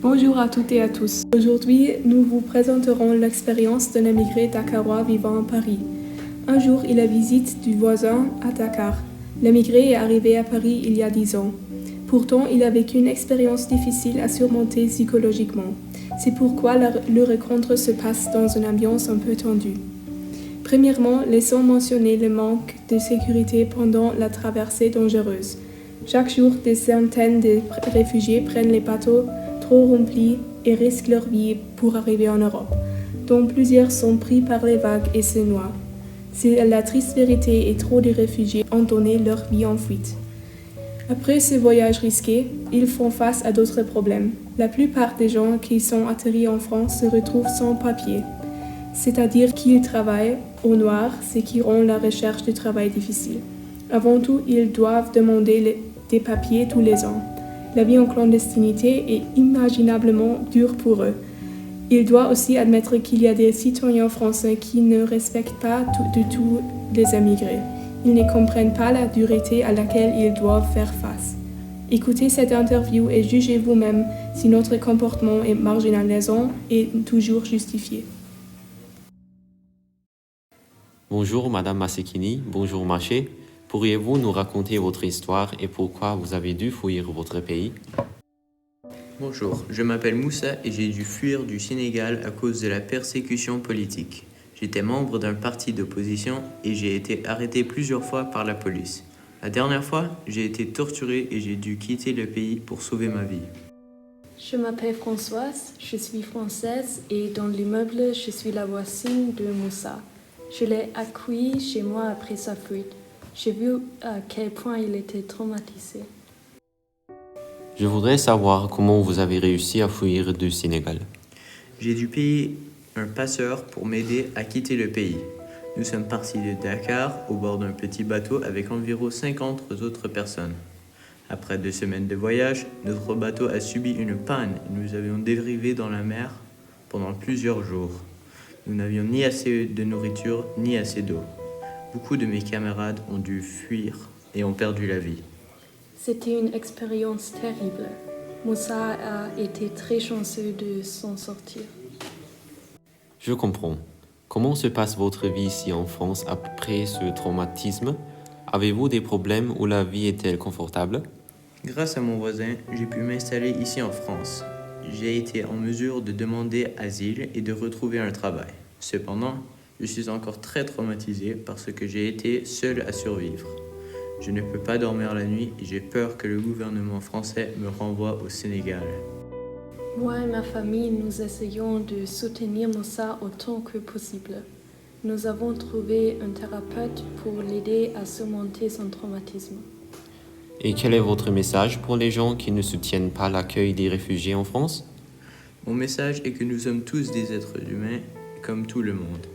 Bonjour à toutes et à tous. Aujourd'hui, nous vous présenterons l'expérience d'un émigré dakarois vivant à Paris. Un jour, il a visite du voisin à Dakar. L'émigré est arrivé à Paris il y a 10 ans. Pourtant, il a vécu une expérience difficile à surmonter psychologiquement. C'est pourquoi le rencontre se passe dans une ambiance un peu tendue. Premièrement, laissons mentionner le manque de sécurité pendant la traversée dangereuse. Chaque jour, des centaines de réfugiés prennent les bateaux trop remplis et risquent leur vie pour arriver en Europe, dont plusieurs sont pris par les vagues et se noient. C'est la triste vérité et trop de réfugiés ont donné leur vie en fuite. Après ce voyage risqué, ils font face à d'autres problèmes. La plupart des gens qui sont atterris en France se retrouvent sans papier, c'est-à-dire qu'ils travaillent au noir, ce qui rend la recherche de travail difficile. Avant tout, ils doivent demander des papiers tous les ans. La vie en clandestinité est imaginablement dure pour eux. Ils doivent aussi admettre qu'il y a des citoyens français qui ne respectent pas du tout les émigrés. Ils ne comprennent pas la dureté à laquelle ils doivent faire face. Écoutez cette interview et jugez vous-même si notre comportement est marginalisant et toujours justifié. Bonjour Madame Massekini, bonjour Maché. Pourriez-vous nous raconter votre histoire et pourquoi vous avez dû fuir votre pays? Bonjour, je m'appelle Moussa et j'ai dû fuir du Sénégal à cause de la persécution politique. J'étais membre d'un parti d'opposition et j'ai été arrêté plusieurs fois par la police. La dernière fois, j'ai été torturé et j'ai dû quitter le pays pour sauver ma vie. Je m'appelle Françoise, je suis française et dans l'immeuble, je suis la voisine de Moussa. Je l'ai accueilli chez moi après sa fuite. J'ai vu à quel point il était traumatisé. Je voudrais savoir comment vous avez réussi à fuir du Sénégal. J'ai dû payer un passeur pour m'aider à quitter le pays. Nous sommes partis de Dakar au bord d'un petit bateau avec environ 50 autres personnes. Après 2 semaines de voyage, notre bateau a subi une panne et nous avions dérivé dans la mer pendant plusieurs jours. Nous n'avions ni assez de nourriture ni assez d'eau. Beaucoup de mes camarades ont dû fuir et ont perdu la vie. C'était une expérience terrible. Moussa a été très chanceux de s'en sortir. Je comprends. Comment se passe votre vie ici en France après ce traumatisme? Avez-vous des problèmes ou la vie est-elle confortable? Grâce à mon voisin, j'ai pu m'installer ici en France. J'ai été en mesure de demander asile et de retrouver un travail. Cependant, je suis encore très traumatisé parce que j'ai été seul à survivre. Je ne peux pas dormir la nuit et j'ai peur que le gouvernement français me renvoie au Sénégal. Moi et ma famille, nous essayons de soutenir Moussa autant que possible. Nous avons trouvé un thérapeute pour l'aider à surmonter son traumatisme. Et quel est votre message pour les gens qui ne soutiennent pas l'accueil des réfugiés en France? Mon message est que nous sommes tous des êtres humains, comme tout le monde.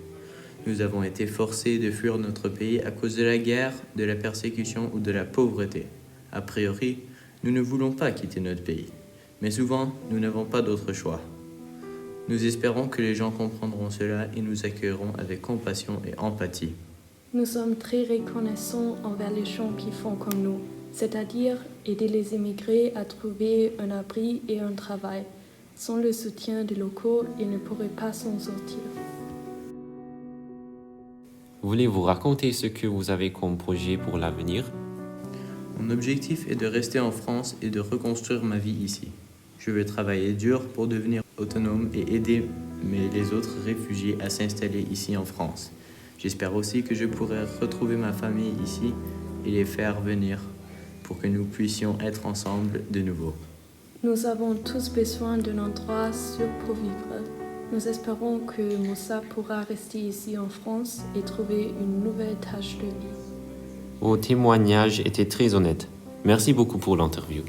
Nous avons été forcés de fuir notre pays à cause de la guerre, de la persécution ou de la pauvreté. A priori, nous ne voulons pas quitter notre pays, mais souvent, nous n'avons pas d'autre choix. Nous espérons que les gens comprendront cela et nous accueilleront avec compassion et empathie. Nous sommes très reconnaissants envers les gens qui font comme nous, c'est-à-dire aider les immigrés à trouver un abri et un travail. Sans le soutien des locaux, ils ne pourraient pas s'en sortir. Voulez-vous raconter ce que vous avez comme projet pour l'avenir? Mon objectif est de rester en France et de reconstruire ma vie ici. Je vais travailler dur pour devenir autonome et aider les autres réfugiés à s'installer ici en France. J'espère aussi que je pourrai retrouver ma famille ici et les faire venir pour que nous puissions être ensemble de nouveau. Nous avons tous besoin d'un endroit sûr pour vivre. Nous espérons que Moussa pourra rester ici en France et trouver une nouvelle tâche de vie. Vos témoignages étaient très honnêtes. Merci beaucoup pour l'interview.